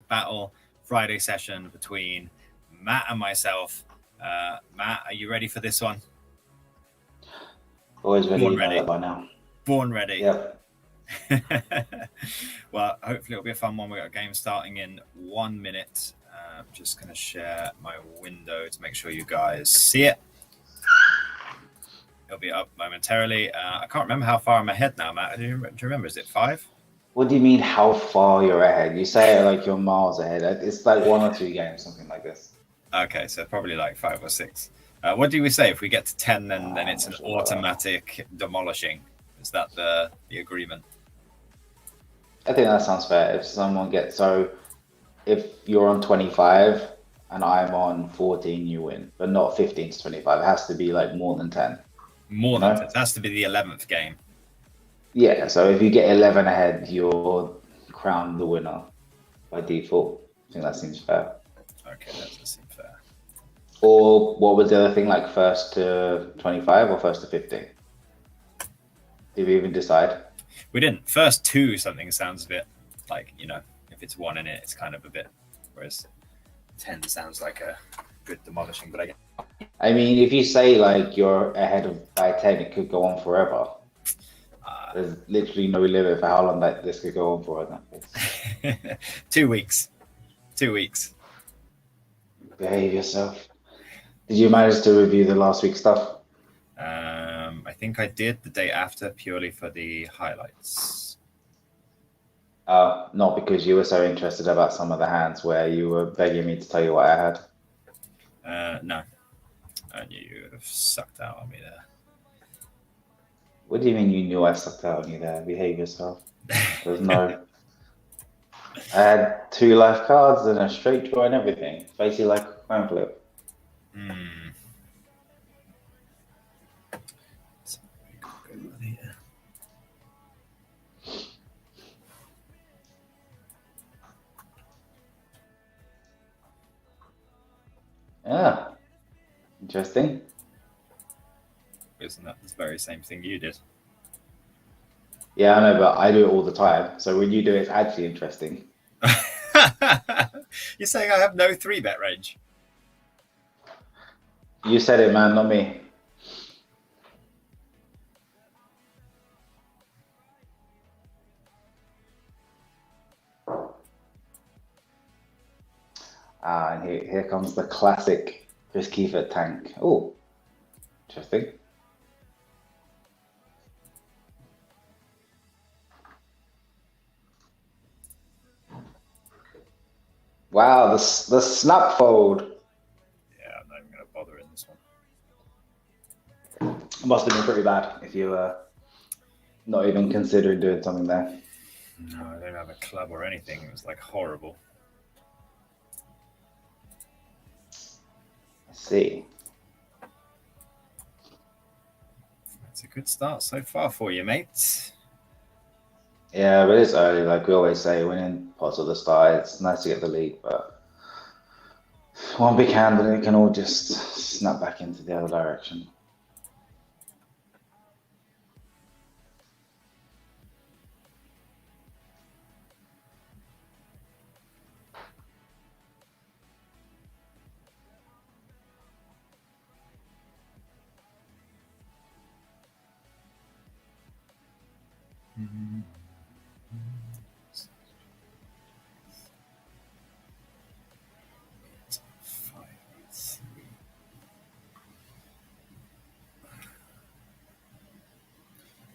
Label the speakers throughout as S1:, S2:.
S1: battle Friday session between Matt and myself. Matt, are you ready for this one?
S2: Always ready.
S1: Born
S2: You know
S1: ready.
S2: that by now.
S1: Born ready.
S2: Yep.
S1: Well, hopefully it'll be a fun one. We got a game starting in 1 minute. I'm just going to share my window to make sure you guys see it. It'll be up momentarily. I can't remember how far I'm ahead now, Matt. Do you remember? Is it 5?
S2: What do you mean how far you're ahead? You say it like you're miles ahead. It's like 1 or 2 games, something like this.
S1: Okay, so probably like 5 or 6. What do we say? If we get to 10, then it's an automatic demolishing. Is that the agreement?
S2: I think that sounds fair. If someone gets if you're on 25 and I'm on 14, you win, but not 15 to 25. It has to be like more than 10.
S1: More than 10. It has to be the 11th game.
S2: Yeah, so if you get 11 ahead, you're crowned the winner by default. I think that seems fair.
S1: Okay, that does seem fair.
S2: Or what was the other thing, like first to 25 or first to 50? Did we even decide?
S1: We didn't. First to something sounds a bit like, if it's 1 in it, it's kind of a bit, whereas 10 sounds like a good demolishing. But
S2: I mean, if you say like you're ahead by 10, it could go on forever. There's literally no limit for how long this could go on for in that case.
S1: 2 weeks. 2 weeks.
S2: Behave yourself. Did you manage to review the last week's stuff?
S1: I think I did the day after, purely for the highlights.
S2: Not because you were so interested about some of the hands where you were begging me to tell you what I had.
S1: No. I knew you would have sucked out on me there.
S2: What do you mean you knew I sucked out on you there? Behave yourself. There's no... I had 2 life cards and a straight draw and everything. Basically like a coin flip. Yeah. Interesting.
S1: Isn't that the very same thing you did?
S2: Yeah, I know, but I do it all the time. So when you do it, it's actually interesting.
S1: You're saying I have no 3-bet range?
S2: You said it, man, not me. And here comes the classic Chris Kiefer tank. Oh, interesting. Wow, the snap fold.
S1: Yeah, I'm not even going to bother in this one.
S2: It must have been pretty bad if you not even considering doing something there.
S1: No, I don't have a club or anything. It was like horrible.
S2: I see.
S1: It's a good start so far for you, mate.
S2: Yeah, but it's early. Like we always say, winning pots at the start, it's nice to get the lead, but one big hand and it can all just snap back into the other direction.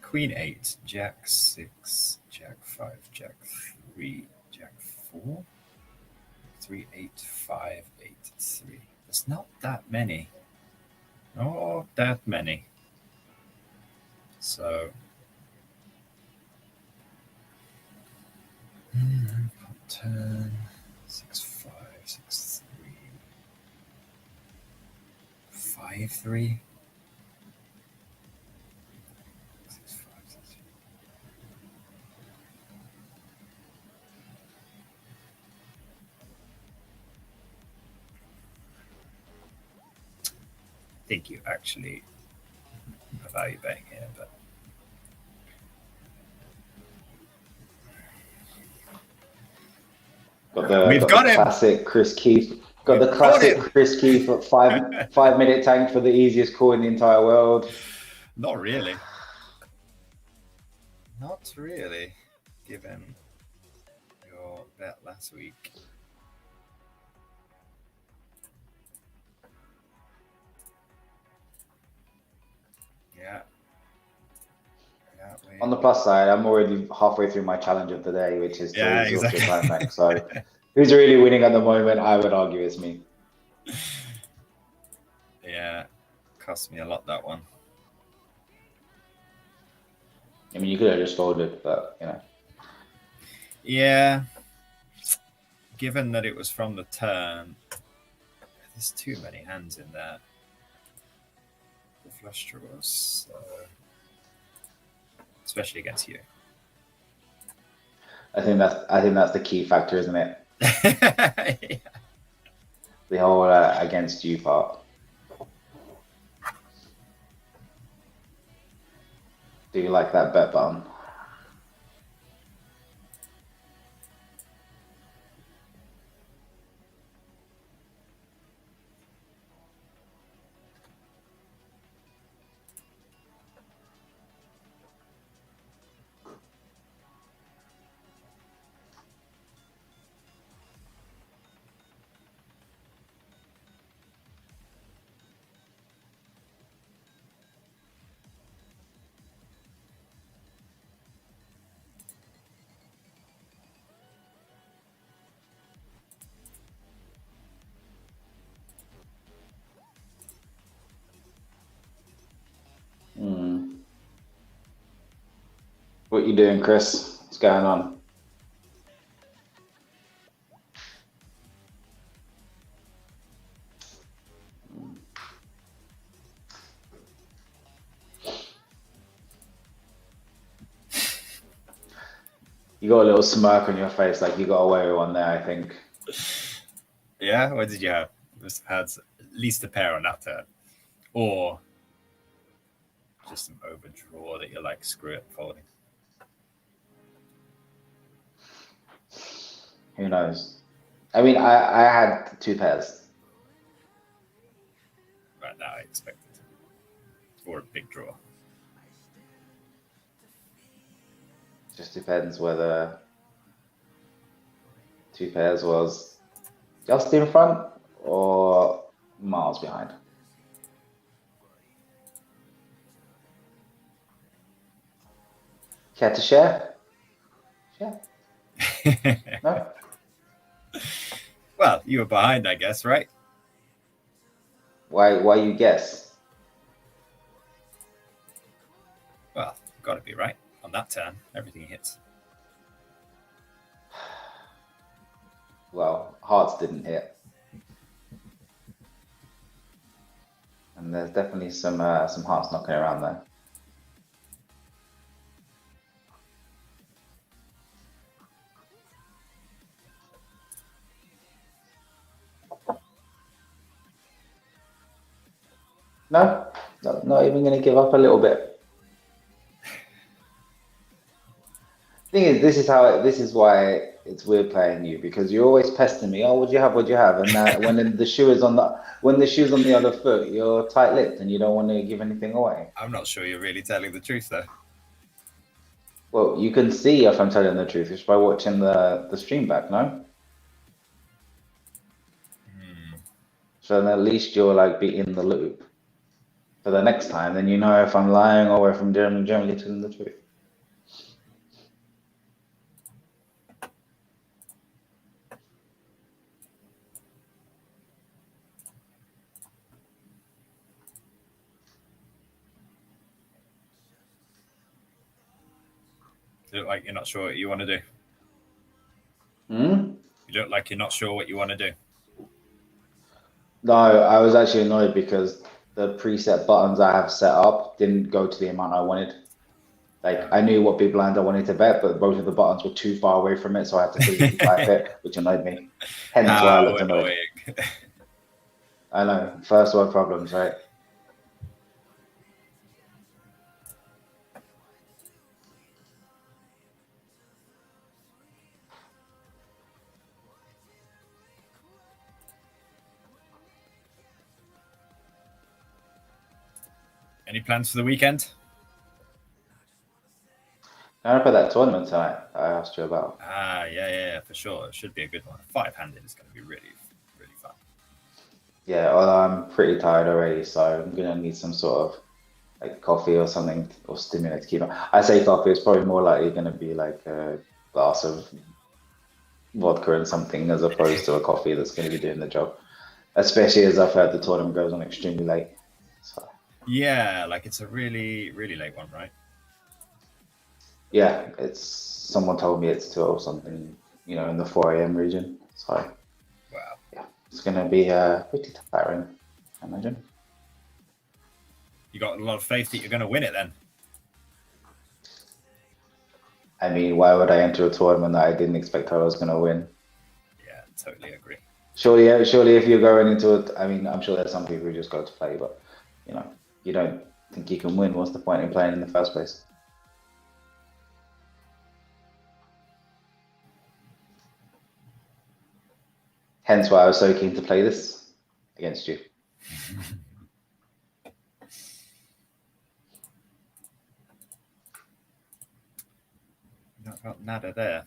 S1: Queen 8, Jack 6, Jack 5, Jack 3, Jack 4, 3, 8, 5, 8, 3. There's not that many. Not that many. So, turn 6, 5, 6, 3, 5, 3. I think you actually a value betting here, but We've
S2: got
S1: got
S2: the
S1: him.
S2: classic Chris Keith. Got
S1: We've
S2: the
S1: got
S2: classic
S1: him.
S2: Chris Keith at 5 minute tank for the easiest call in the entire world.
S1: Not really. Not really, given your bet last week. Yeah.
S2: On the plus side, I'm already halfway through my challenge of the day, which is to exhaust your time bank. So, who's really winning at the moment? I would argue it's me.
S1: Yeah, cost me a lot, that one.
S2: I mean, you could have just folded, but you know.
S1: Yeah. Given that it was from the turn, there's too many hands in there. The flush draws, especially against you.
S2: I think that's the key factor, isn't it?
S1: Yeah.
S2: The whole against you part. Do you like that bet button? What you doing, Chris? What's going on? You got a little smirk on your face, like you got away with one there, I think.
S1: Yeah, what did you have? This had at least a pair on that turn. Or just some overdraw that you're like, screw it, folding.
S2: Who knows? I mean, I had 2 pairs.
S1: Right now, I expected. Or a big draw.
S2: Just depends whether 2 pairs was just in front or miles behind. Care to share? Share? No?
S1: Well, you were behind, I guess, right?
S2: Why you guess?
S1: Well, got to be right. On that turn, everything hits.
S2: Well, hearts didn't hit. And there's definitely some hearts knocking around there. No, not even going to give up a little bit. Thing is, this is why it's weird playing you, because you're always pestering me. Oh, what'd you have? What'd you have? And when the shoe is on the other foot, you're tight-lipped and you don't want to give anything away.
S1: I'm not sure you're really telling the truth, though.
S2: Well, you can see if I'm telling the truth just by watching the stream back, no? So then at least you'll like be in the loop for the next time. Then you know if I'm lying or if I'm generally telling the truth.
S1: You look like you're not sure what you want to do.
S2: Hmm?
S1: You look like you're not sure what you want to do.
S2: No, I was actually annoyed because the preset buttons I have set up didn't go to the amount I wanted. Like I knew what big blind I wanted to bet, but both of the buttons were too far away from it, so I had to physically type it, which annoyed me. Hence why I
S1: How
S2: looked annoyed.
S1: annoying.
S2: I know, first world problems, right?
S1: Any plans for the weekend?
S2: How about that tournament tonight I asked you about?
S1: Yeah, for sure. It should be a good one. 5-handed is going to be really, really fun.
S2: Yeah, well, I'm pretty tired already, so I'm gonna need some sort of like coffee or something or stimulant to keep on. I say coffee, it's probably more likely gonna be like a glass of vodka and something as opposed to a coffee that's gonna be doing the job. Especially as I've heard the tournament goes on extremely late. So
S1: Yeah, like it's a really, really late one, right?
S2: yeah, it's someone told me it's 12 something, in the 4 a.m. region. So
S1: Wow.
S2: yeah, it's gonna be pretty tiring, I imagine.
S1: You got a lot of faith that you're going to win it then?
S2: I mean, why would I enter a tournament that I didn't expect I was gonna win?
S1: Yeah, totally agree.
S2: Surely, if you're going into it, I mean, I'm sure there's some people who just go to play, but you don't think you can win. What's the point in playing in the first place? Hence why I was so keen to play this against you.
S1: Not got nada there.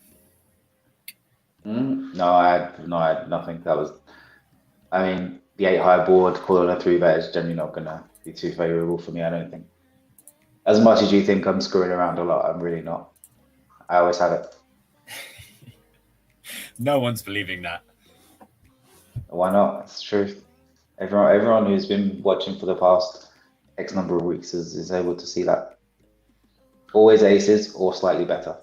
S2: No, I had nothing. I mean, the 8 high board calling a 3-bet is generally not gonna be too favourable for me. I don't think. As much as you think I'm screwing around a lot, I'm really not. I always have it.
S1: No one's believing that.
S2: Why not? It's true. Everyone who's been watching for the past X number of weeks is able to see that. Always aces or slightly better.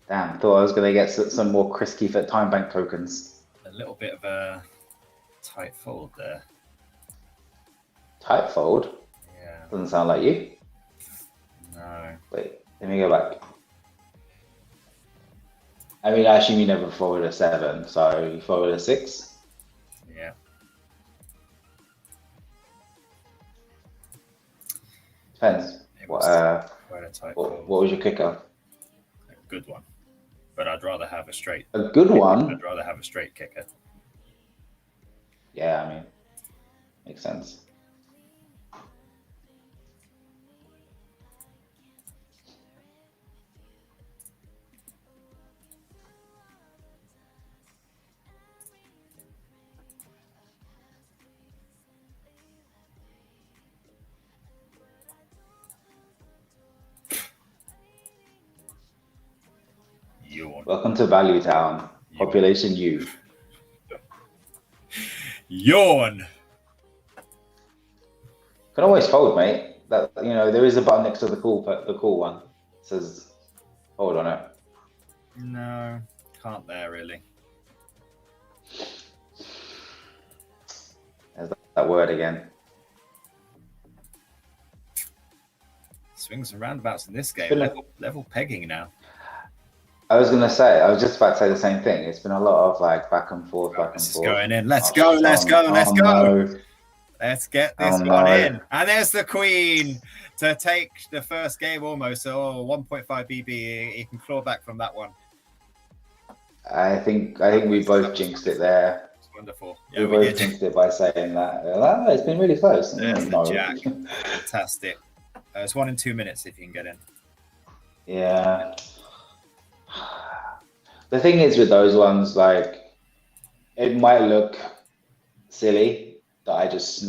S2: Damn, thought I was going to get some more Chris Keefe at Time Bank tokens.
S1: A little bit of a tight fold there.
S2: Tight fold?
S1: Yeah.
S2: Doesn't sound like you.
S1: No.
S2: Wait, let me go back. I mean, I assume you never folded a 7, so you folded a 6?
S1: Yeah.
S2: Depends. What was your kicker?
S1: A good one. But I'd rather have a straight.
S2: A good one?
S1: I'd rather have a straight kicker.
S2: Yeah, I mean, makes sense.
S1: Yawn.
S2: Welcome to Value Town. Population U.
S1: Yawn.
S2: Can always fold, mate. That there is a button next to the cool one. It says hold on it.
S1: No, can't there really.
S2: There's that word again.
S1: Swings and roundabouts in this game. Level pegging now.
S2: I was just about to say the same thing. It's been a lot of like back and forth.
S1: This is going in. Let's go. Let's go.
S2: No.
S1: Let's get this one in. And there's the queen to take the first game almost. So 1.5 BB. He can claw back from that one.
S2: I think we both jinxed it there.
S1: It's wonderful.
S2: Yeah, we both jinxed it by saying that. It's been really close.
S1: There's the jack. Fantastic. It's 1 in 2 minutes if you can get in.
S2: Yeah. The thing is with those ones, like, it might look silly that I just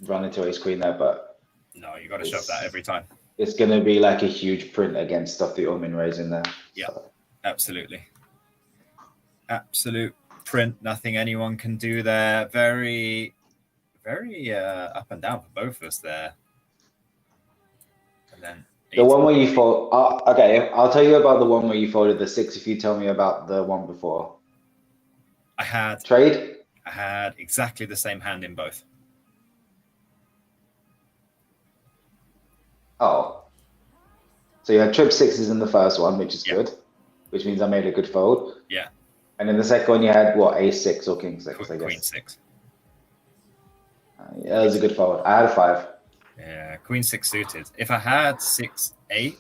S2: run into ace queen there, but
S1: no, you got to shove that every time.
S2: It's going to be like a huge print against stuff that you're min raising there.
S1: Yeah, so. Absolutely. Absolute print. Nothing anyone can do there. Very, very up and down for both of us there. And then
S2: the one where you fold. Okay, I'll tell you about the one where you folded the 6 if you tell me about the one before.
S1: I had
S2: trade.
S1: I had exactly the same hand in both.
S2: Oh, so you had trip sixes in the first one, which is
S1: Yeah.
S2: good, which means I made a good fold.
S1: Yeah.
S2: And in the second one, you had what, ace six or king six, I
S1: Queen
S2: guess.
S1: 6.
S2: Yeah, that was a good fold. I had a 5.
S1: Yeah, Queen 6 suited. If I had 6 8,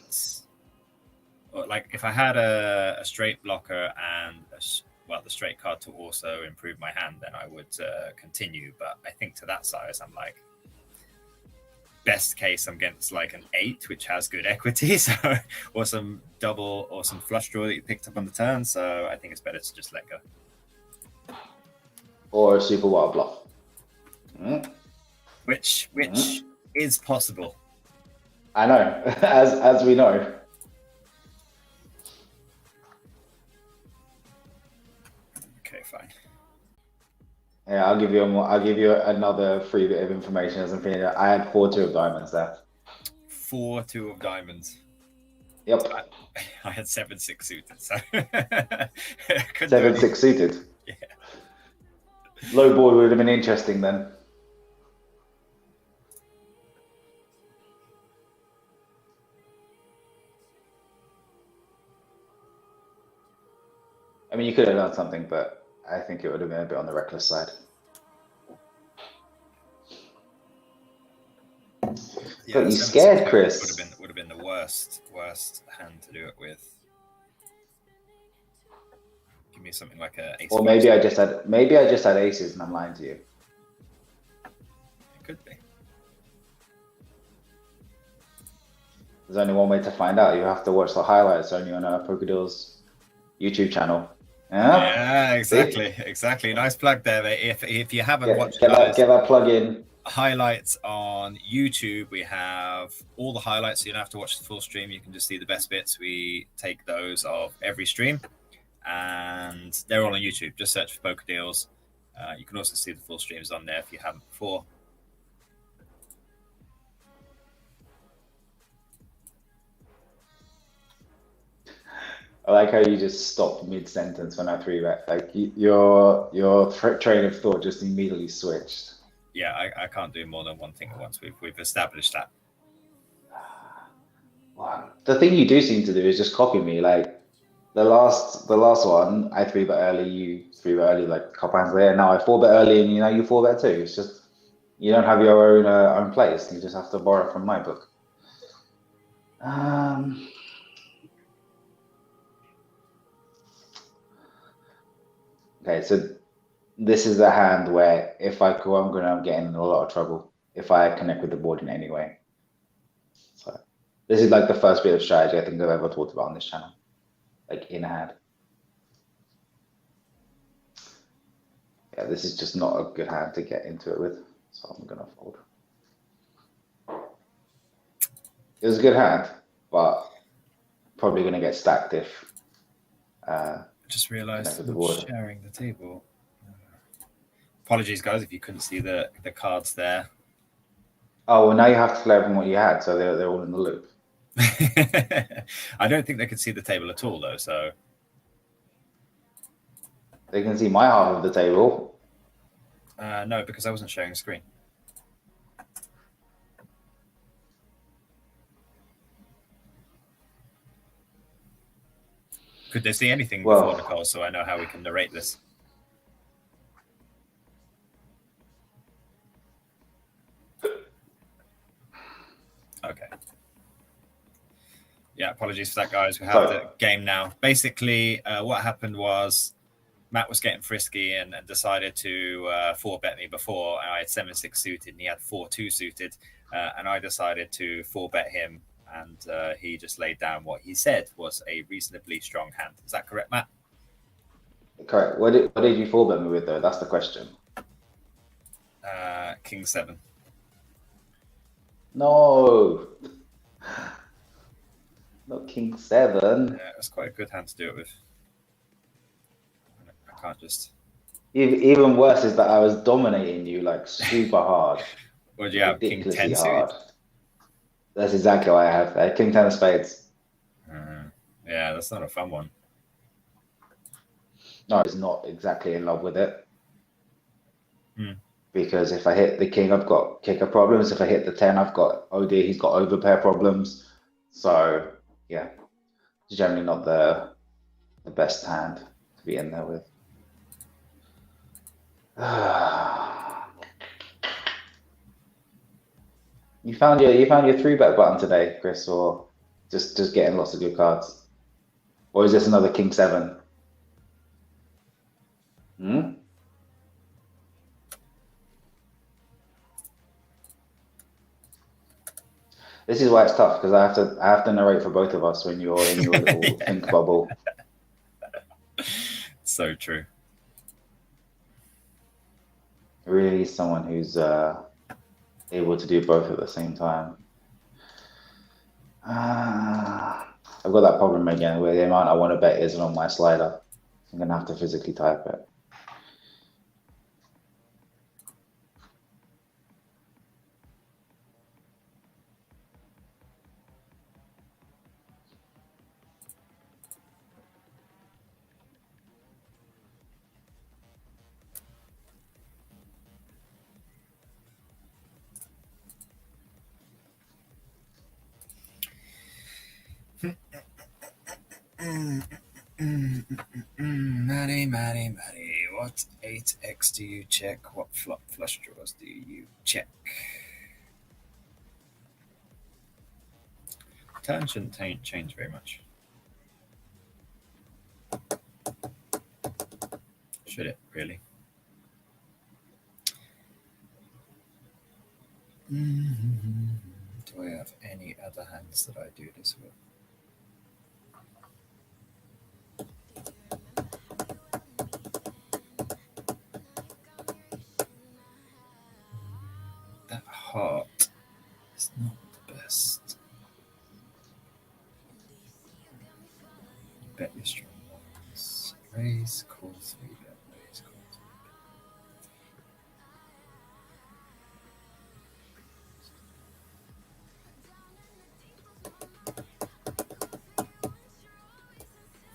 S1: or like if I had a straight blocker and the straight card to also improve my hand, then I would continue. But I think to that size, I'm like, best case, I'm against like an 8, which has good equity, so or some double or some flush draw that you picked up on the turn. So I think it's better to just let go.
S2: Or a super wild bluff.
S1: Which is possible.
S2: I know, as we know.
S1: Okay, fine.
S2: Yeah, I'll give you another free bit of information as I'm feeling it. I had 4 2 of diamonds there.
S1: 4 2 of diamonds.
S2: Yep.
S1: I had 7 6 suited, so
S2: 7 6 suited.
S1: Yeah.
S2: Low board would have been interesting then. I mean, you could have done something, but I think it would have been a bit on the reckless side.
S1: Yeah,
S2: Got you scared, Chris.
S1: Would have been the worst hand to do it with. Give me something like a ace.
S2: Or maybe I just had aces and I'm lying to you.
S1: It could be.
S2: There's only one way to find out. You have to watch the highlights only on our PokerDeals YouTube channel.
S1: Yeah, exactly. Nice plug there, mate. If you haven't watched
S2: get that plug in.
S1: Highlights on YouTube, we have all the highlights, so you don't have to watch the full stream. You can just see the best bits. We take those of every stream, and they're all on YouTube. Just search for PokerDeals. You can also see the full streams on there if you haven't before.
S2: I like how you just stopped mid-sentence when I 3-bet. Like your train of thought just immediately switched.
S1: Yeah, I can't do more than one thing at once. We've established that.
S2: Wow. The thing you do seem to do is just copy me. Like the last one, I 3-bet early, you 3-bet early, like a couple hands later. Now I 4-bet early, and you 4-bet too. It's just you don't have your own place. You just have to borrow from my book. Okay, so this is a hand where if I go, I'm going to get in a lot of trouble if I connect with the board in any way. So this is like the first bit of strategy I think I've ever talked about on this channel, like in hand. Yeah, this is just not a good hand to get into it with, so I'm going to fold. It was a good hand, but probably going to get stacked if.
S1: I just realised I'm sharing the table. Apologies, guys, if you couldn't see the cards there.
S2: Oh, well, now you have to play from what you had, so they're all in the loop.
S1: I don't think they could see the table at all, though, so.
S2: They can see my half of the table.
S1: No, because I wasn't sharing the screen. Could they see anything before Nicole, so I know how we can narrate this? Okay. Yeah, apologies for that, guys. We have the game now. Basically, what happened was Matt was getting frisky and decided to 4-bet me before. I had 7-6 suited and he had 4-2 suited. And I decided to 4-bet him. And he just laid down what he said was a reasonably strong hand. Is that correct, Matt?
S2: Correct. What did you 4-bet me with, though? That's the question.
S1: King 7.
S2: No. Not King 7.
S1: Yeah, it's quite a good hand to do it with. I can't just.
S2: Even worse is that I was dominating you like super hard.
S1: What do you have? King 10
S2: hard. Suited? That's exactly what I have. King 10 of spades.
S1: Yeah, that's not a fun one.
S2: No, it's not exactly in love with it. because if I hit the king, I've got kicker problems. If I hit the 10, I've got, oh dear, he's got overpair problems. So yeah, it's generally not the best hand to be in there with. You found your 3-bet button today, Chris, or just getting lots of good cards? Or is this another King 7? Hmm? This is why it's tough, because I have to narrate for both of us when you're in your little think bubble.
S1: So true.
S2: Really someone who's able to do both at the same time. I've got that problem again where the amount I want to bet isn't on my slider. I'm gonna have to physically type it.
S1: Matty. What 8x do you check? What flop flush draws do you check? Turn shouldn't change very much. Should it really? Do I have any other hands that I do this with? That heart is not the best. Bet your strong ones. Raise, call 3-bet, raise, call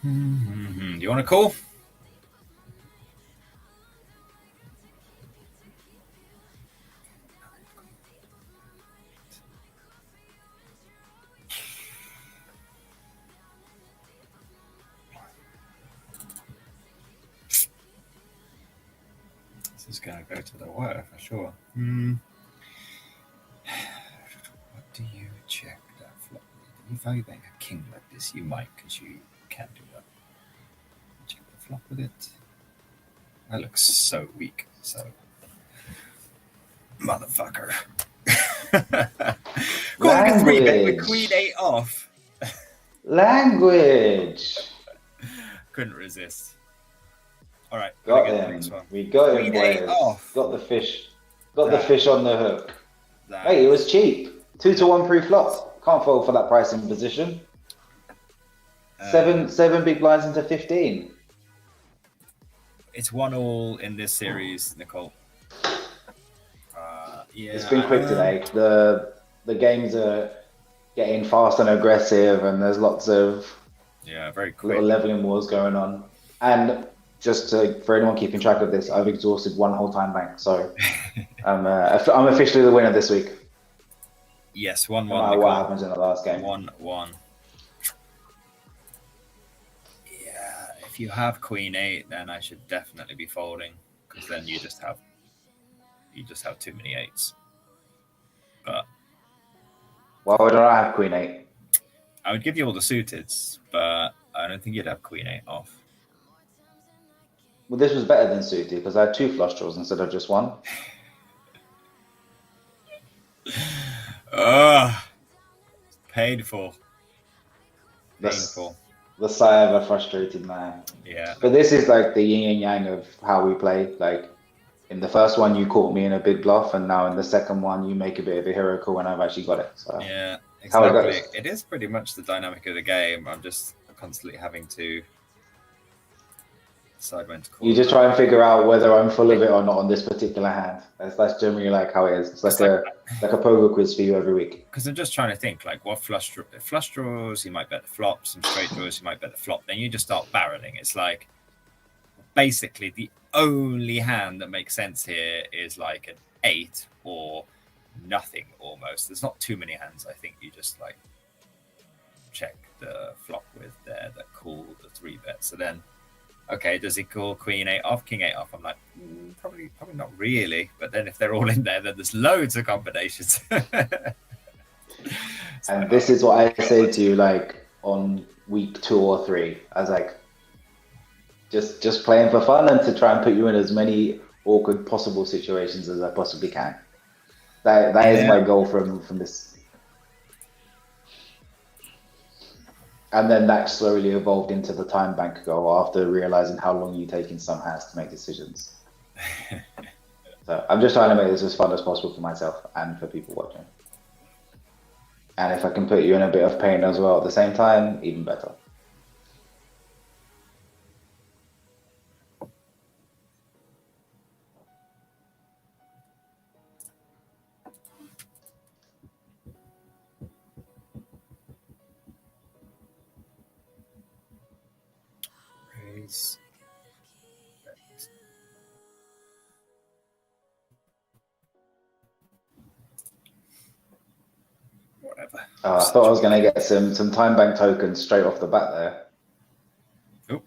S1: 3-bet. Do you want to call? This is going to go to the wire for sure. What do you check that flop? If you value betting a king like this, you might, because you can't do that. Check the flop with it. That looks so weak. So, motherfucker. Call like a 3-bet with queen 8 off.
S2: Language.
S1: Couldn't resist. All right,
S2: got him. We got him, boys. Got the fish. Got the fish on the hook. Hey, it was cheap. 2-to-1 pre-flop. Can't fall for that pricing position. Seven big blinds into 15.
S1: It's 1-1 in this series, Nicole. Yeah,
S2: it's been quick today. The games are getting fast and aggressive, and there's lots of
S1: very quick
S2: little leveling wars going on. And just for anyone keeping track of this, I've exhausted one whole time bank, so I'm officially the winner this week.
S1: Yes, 1-1.
S2: No matter what happens in the last game.
S1: 1-1. Yeah, if you have queen 8, then I should definitely be folding, because then you just have too many 8s. But
S2: why would I have queen 8?
S1: I would give you all the suiteds, but I don't think you'd have queen 8 off.
S2: Well, this was better than suited because I had 2 flush draws instead of just 1.
S1: Painful.
S2: The sigh of a frustrated man.
S1: Yeah.
S2: But this is like the yin and yang of how we play. Like in the first one, you caught me in a big bluff, and now in the second one, you make a bit of a hero call when I've actually got it. So
S1: yeah, exactly. It is pretty much the dynamic of the game. I'm just constantly having to decide when to call.
S2: You just try and figure out whether I'm full of it or not on this particular hand. That's generally like how it is. It's like a poker quiz for you every week.
S1: Because I'm just trying to think like what flush draws, you might bet the flops, and straight draws, you might bet the flop. Then you just start barreling. It's like basically the only hand that makes sense here is like an 8 or nothing almost. There's not too many hands I think you just like check the flop with there that call the 3-bet. So then, okay, does he call queen 8 off, king 8 off? I'm like, probably not really. But then if they're all in there, then there's loads of combinations.
S2: And this is what I say to you, like on week 2 or 3, as like just playing for fun and to try and put you in as many awkward possible situations as I possibly can. That is my goal from this. And then that slowly evolved into the time bank goal after realizing how long you take in some hands to make decisions. So I'm just trying to make this as fun as possible for myself and for people watching. And if I can put you in a bit of pain as well at the same time, even better.
S1: Raise. Whatever.
S2: I thought I was going to get some time bank tokens straight off the bat there.
S1: Oh.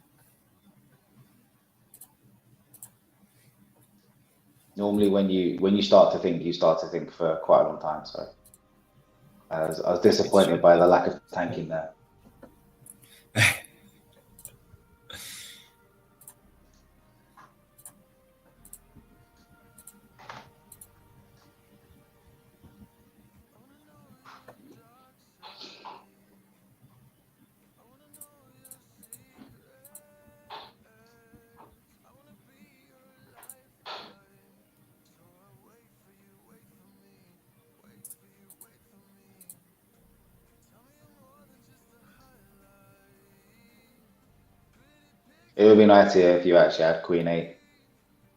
S2: Normally, when you start to think, you start to think for quite a long time. So I was disappointed by the lack of tanking there. It would be nice here if you actually had queen 8,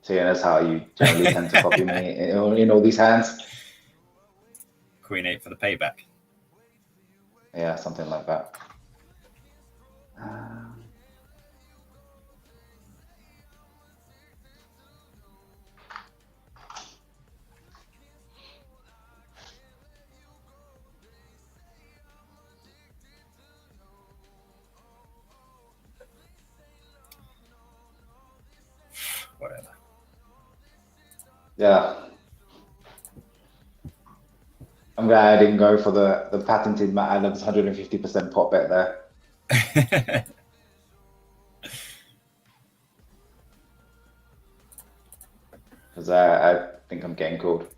S2: seeing as how you generally tend to copy me in all these hands.
S1: Queen 8 for the payback.
S2: Yeah, something like that.
S1: Whatever.
S2: Yeah. I'm glad I didn't go for the patented Matt Adams 150% pot bet there. Because I think I'm getting called.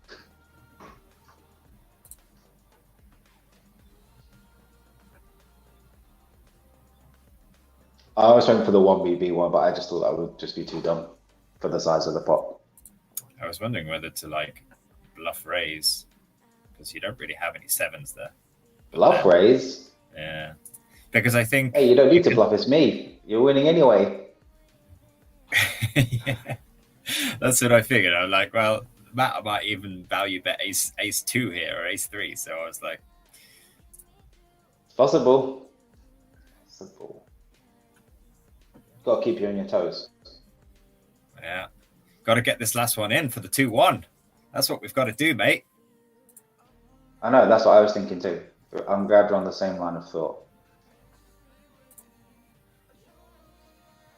S2: I was went for the 1BB one, but I just thought that would just be too dumb for the size of the pot.
S1: I was wondering whether to like bluff raise because you don't really have any 7s there.
S2: Bluff raise?
S1: Yeah. Because I think...
S2: Hey, you don't need to bluff, it's me. You're winning anyway.
S1: Yeah. That's what I figured. I was like, well, Matt might even value bet ace 2 here or ace 3. So I was like...
S2: It's possible. Got to keep you on your toes.
S1: Yeah. Got to get this last one in for the 2-1. That's what we've got to do, mate.
S2: I know, that's what I was thinking too. I'm glad we're on the same line of thought.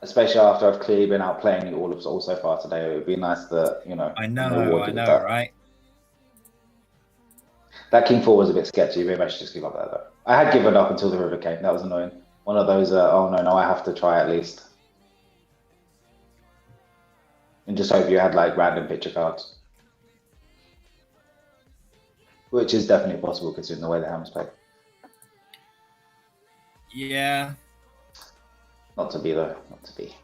S2: Especially after I've clearly been out playing you all so far today. It would be nice that, you know.
S1: I know, right?
S2: That king 4 was a bit sketchy. Maybe I should just give up there though. I had given up until the river came. That was annoying. One of those, oh no, I have to try at least. And just hope you had like random picture cards. Which is definitely possible considering the way the hand's played.
S1: Yeah.
S2: Not to be though, not to be.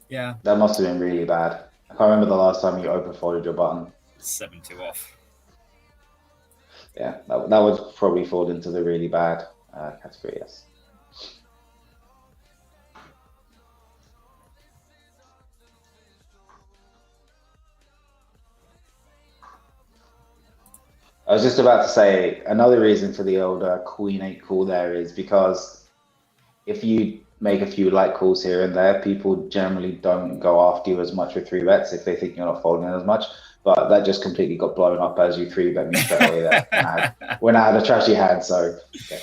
S1: Yeah.
S2: That must have been really bad. I can't remember the last time you open folded your button.
S1: 7-2 off.
S2: Yeah, that would probably fall into the really bad category, yes. I was just about to say another reason for the old Queen 8 call there is because if you make a few light calls here and there. People generally don't go after you as much with three bets if they think you're not folding as much. But that just completely got blown up as you three bet me straight away there when I had a trashy hand. So yeah.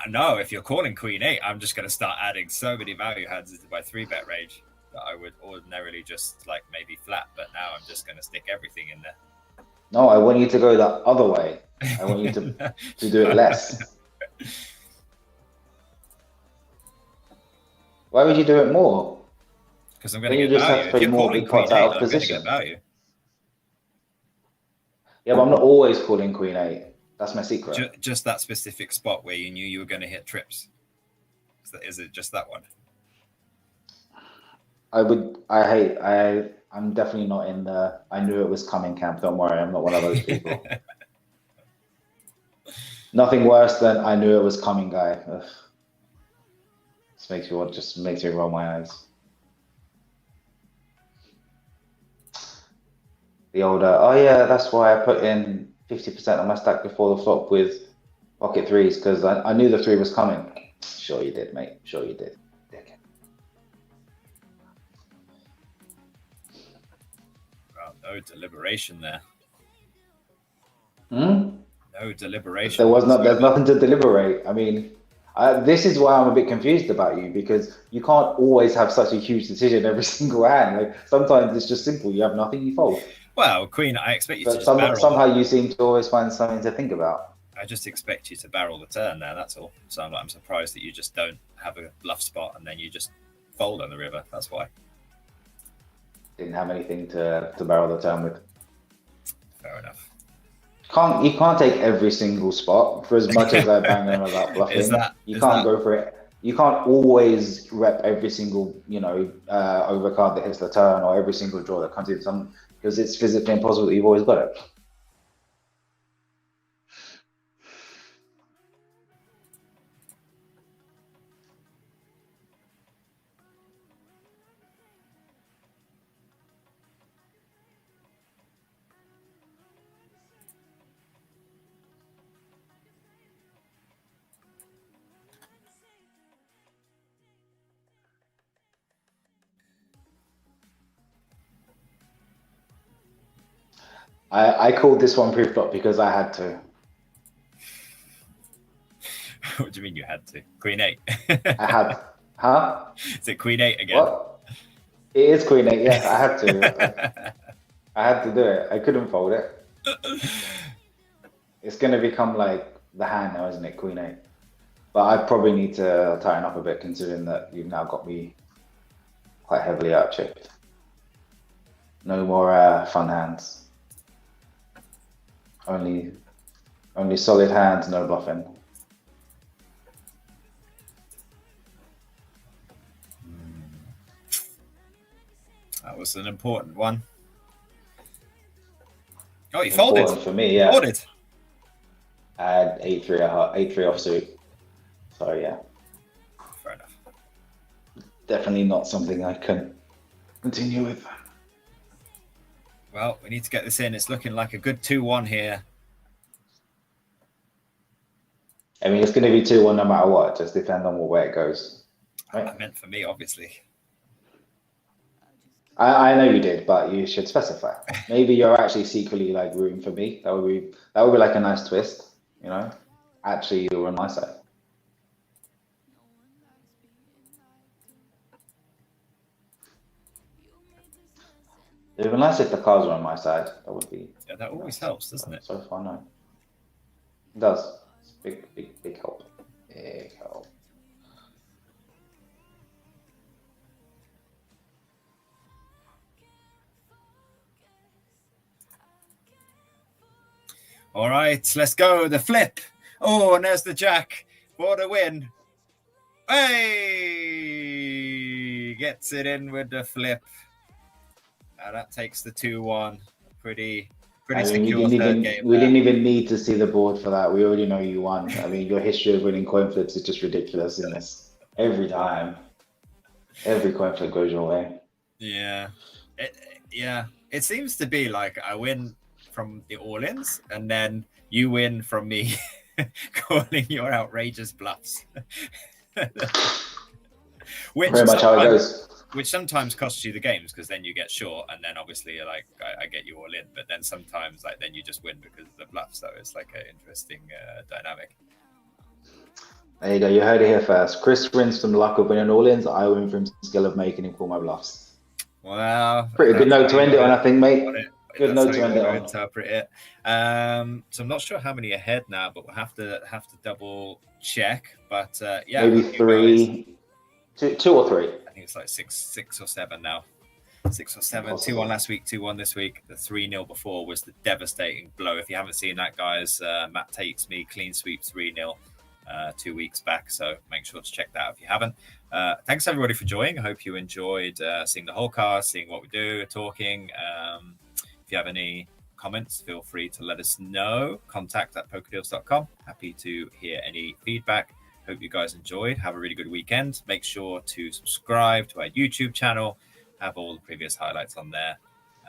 S1: No. If you're calling Queen 8, I'm just going to start adding so many value hands into my 3-bet range that I would ordinarily just like maybe flat, but now I'm just going to stick everything in there.
S2: No, I want you to go the other way. I want you to do it less. Why would you do it more?
S1: Because I'm going to
S2: Then
S1: get
S2: you just
S1: value.
S2: have to
S1: If
S2: play
S1: you're
S2: more
S1: calling
S2: big
S1: Queen
S2: pots
S1: 8,
S2: out of
S1: I'm going to
S2: position.
S1: get value.
S2: Yeah, but I'm not always calling Queen 8. That's my secret.
S1: Just that specific spot where you knew you were going to hit trips. Is it just that one?
S2: I'm definitely not in the I knew it was coming camp. Don't worry, I'm not one of those people. Nothing worse than I knew it was coming guy. Ugh. This makes me roll my eyes. The older, oh yeah, that's why I put in 50% of my stack before the flop with pocket threes, because I knew the 3 was coming. Sure you did, mate. Sure you did.
S1: Well, no deliberation there.
S2: No
S1: deliberation.
S2: There's nothing to deliberate. I mean, this is why I'm a bit confused about you, because you can't always have such a huge decision every single hand. Like sometimes it's just simple. You have nothing, you fold.
S1: Well, Queen, I expect you to just
S2: somehow you seem to always find something to think about.
S1: I just expect you to barrel the turn there. That's all. So I'm surprised that you just don't have a bluff spot and then you just fold on the river. That's why.
S2: Didn't have anything to barrel the turn with.
S1: Fair enough.
S2: You can't take every single spot. For as much as I bang on about bluffing, you can't go for it. You can't always rep every single, overcard that hits the turn or every single draw that comes in, because it's physically impossible that you've always got it. I called this one pre-flop because I had to.
S1: What do you mean you had to? Queen 8.
S2: I had. Huh?
S1: Is it Queen 8 again?
S2: What? It is Queen 8, yes. I had to. I had to do it. I couldn't fold it. It's going to become like the hand now, isn't it? Queen 8. But I probably need to tighten up a bit, considering that you've now got me quite heavily out-chipped. No more fun hands. Only solid hands, no bluffing.
S1: That was an important one. Oh, you folded.
S2: Important for me, yeah.
S1: Folded.
S2: I had 8-3 offsuit. So yeah.
S1: Fair enough.
S2: Definitely not something I can continue with.
S1: Well, we need to get this in. It's looking like a good 2-1 here.
S2: I mean, it's going to be 2-1 no matter what. Just depends on where it goes. Right?
S1: I meant for me, obviously.
S2: I know you did, but you should specify. Maybe you're actually secretly like rooting for me. That would be like a nice twist, Actually, you're on my side. It would be nice if the cards were on my side. That would be.
S1: Yeah, that always helps, doesn't it?
S2: So far, no. It does. It's big help. Big help.
S1: All right, let's go. The flip. Oh, and there's the jack for the win. Hey! Gets it in with the flip. That takes the 2-1. Pretty secure third game.
S2: We didn't even need to see the board for that. We already know you won. I mean, your history of winning coin flips is just ridiculous in this. Every time. Every coin flip goes your way.
S1: Yeah. It seems to be like I win from the all-ins, and then you win from me calling your outrageous bluffs.
S2: Pretty much how it goes.
S1: Which sometimes costs you the games because then you get short, and then obviously you're like, I get you all in, but then sometimes like then you just win because of the bluff. So it's like an interesting dynamic.
S2: There you go. You heard it here first. Chris wins from the luck of winning all-ins. I win from skill of making him call my bluffs.
S1: Well,
S2: pretty good note to end it on, I think, mate. Good note to end it on.
S1: Interpret it. So I'm not sure how many ahead now, but we'll have to double check. But yeah,
S2: maybe three, two or three.
S1: I think it's like six or seven now. 6 or 7, 2-1 last week, 2-1 this week. The 3-0 before was the devastating blow. If you haven't seen that, guys, Matt takes me clean sweep 3-0 2 weeks back. So make sure to check that out if you haven't. Thanks everybody for joining. I hope you enjoyed seeing the whole cast, seeing what we do, talking. If you have any comments, feel free to let us know. contact@pokerdeals.com. Happy to hear any feedback. Hope you guys enjoyed. Have a really good weekend. Make sure to subscribe to our YouTube channel. Have all the previous highlights on there.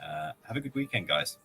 S1: Have a good weekend, guys.